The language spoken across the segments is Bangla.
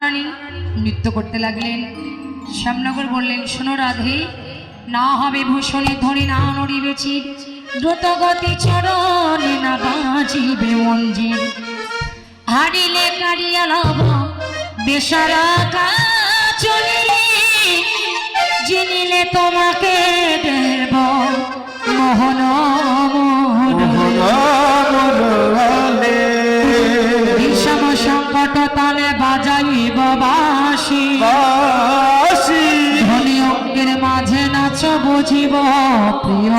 রানী নৃত্য করতে লাগলেন। শ্যামনগর বললেন, শোনো রাধে, না হবে ভূষণে ধরে, না নড়িবে চির, দ্রুত গতি চরণে না বাজিবে মঞ্জির, হারিলে কারিয়া লব বেসারা কাচলি, জিনিলে তোমাকে দেব মোহন বিষম সংকট তালে বাজাইব বাঁশি, ধনী অঙ্গের মাঝে নাচ বুঝিব প্রিয়।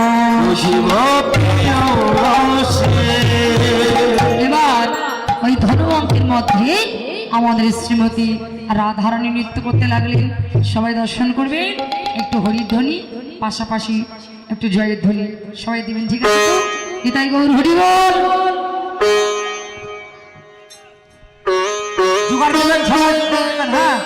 এবার ওই ধনু অঙ্কের মধ্যে আমাদের শ্রীমতী রাধারানী নৃত্য করতে লাগলেন। সবাই দর্শন করবে, একটু হরির ধ্বনি পাশাপাশি একটু জয়ের ধ্বনি সবাই দিবেন, ঠিক আছে তো? নিতাই গৌর হরি বল। জোগাড় করবেন সবাই, হ্যাঁ।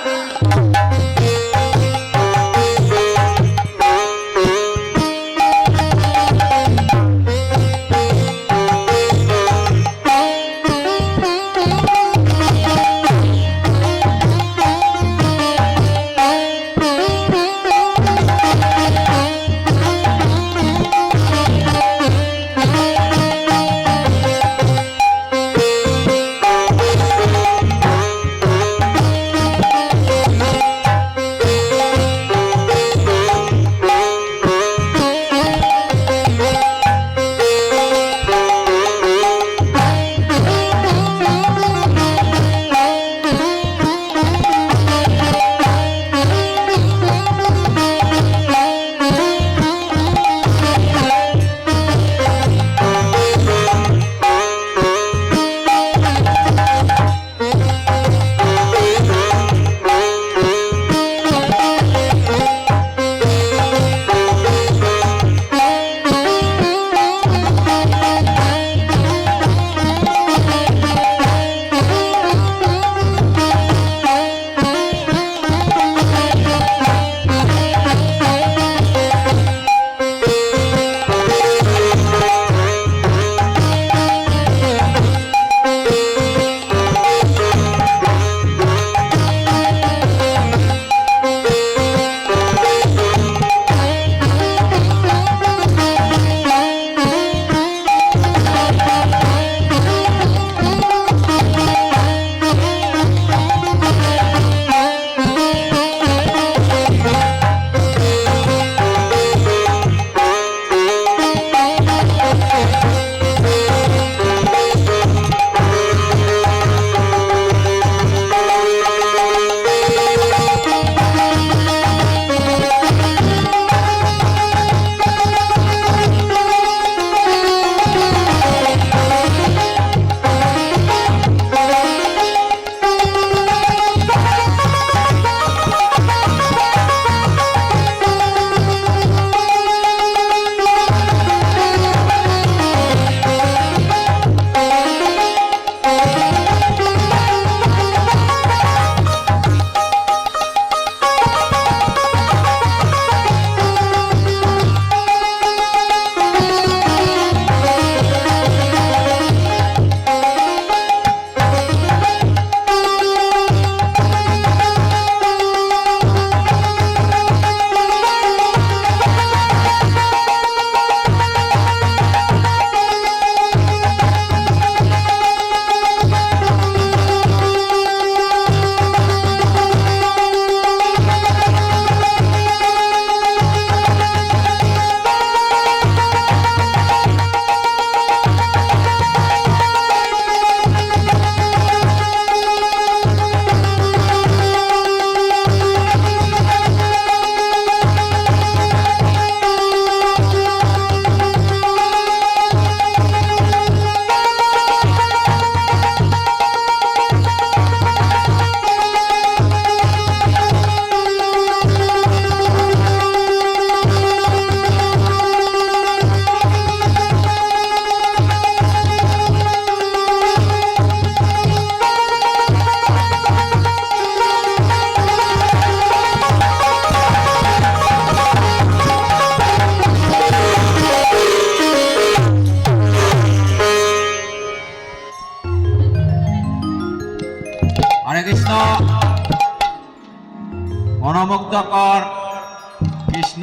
মনোমুগ্ধকর কৃষ্ণ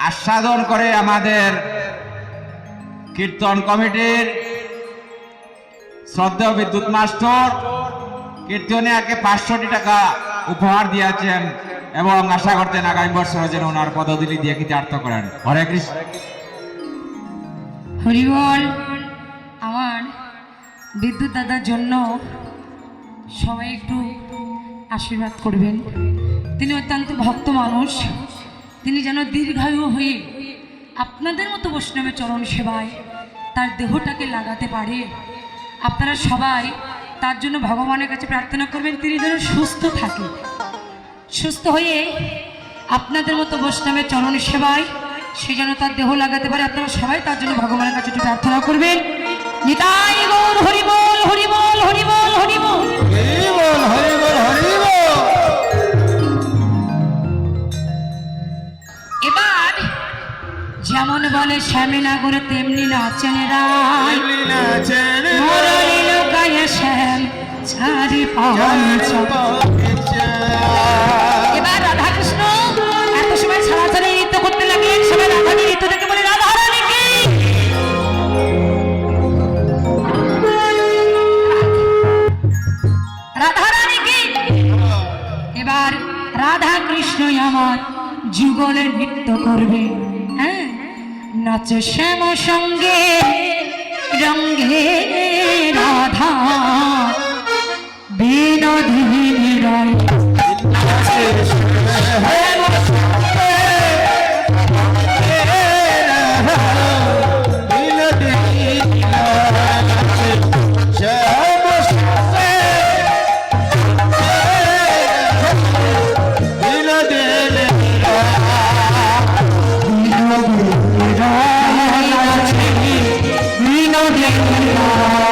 আস্বাদন করে আমাদের কীর্তন কমিটির শ্রদ্ধেয় বিদ্যুৎ মাস্টার কীর্তনে আগে 500 টাকা উপহার দিয়েছেন এবং আশা করতেন আগামী বছর যেন ওনার পদধূলি দিয়ে কৃতার্থ করেন। হরে কৃষ্ণ। হরি বল। আমার বিদ্যুৎ দাদার জন্য সবাই একটু আশীর্বাদ করবেন। তিনি অত্যন্ত ভক্ত মানুষ। তিনি যেন দীর্ঘায়ু হয়ে আপনাদের মতো বৈষ্ণবের চরণ সেবায় তার দেহটাকে লাগাতে পারে। আপনারা সবাই তার জন্য ভগবানের কাছে প্রার্থনা করবেন তিনি যেন সুস্থ থাকে, সুস্থ হয়ে আপনাদের মতো বৈষ্ণবের চরণ সেবায় সে যেন তার দেহ লাগাতে পারে। আপনারা সবাই তার জন্য ভগবানের কাছে একটু প্রার্থনা করবেন। নিতাই গৌর হরি বল, হরি বল, হরি বল, হরি বল, হরি বল, হরি বল, হরি বল। এবার যেমন বলে শ্যামনগর তেমনি নাচেন রায়, মুরলী লোকায় শ্যাম ছাড়ি পাঞ্চ। এবার রাধাকৃষ্ণ এত সময় ছাড়াছাড়ি নৃত্য করতে লাগলেন। সবাই রাধাকে নৃত্য থেকে বলে রাধা রানী কি, রাধা রানী কি। এবার রাধা কৃষ্ণ আমার যুগলে নৃত্য করবে। হ্যাঁ, নাচ শ্যাম সঙ্গে রঙ্গে রাধা বিনোদিনী রায়। বিনোদিনী রায়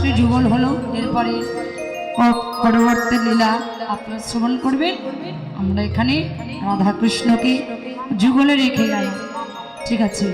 রাধাকৃষ্ণ যুগল হলো, এরপরে পরবর্তী লীলা আপনারা শ্রবণ করবেন। আমরা এখানে রাধাকৃষ্ণকে যুগলে রেখে গেলাম, ঠিক আছে।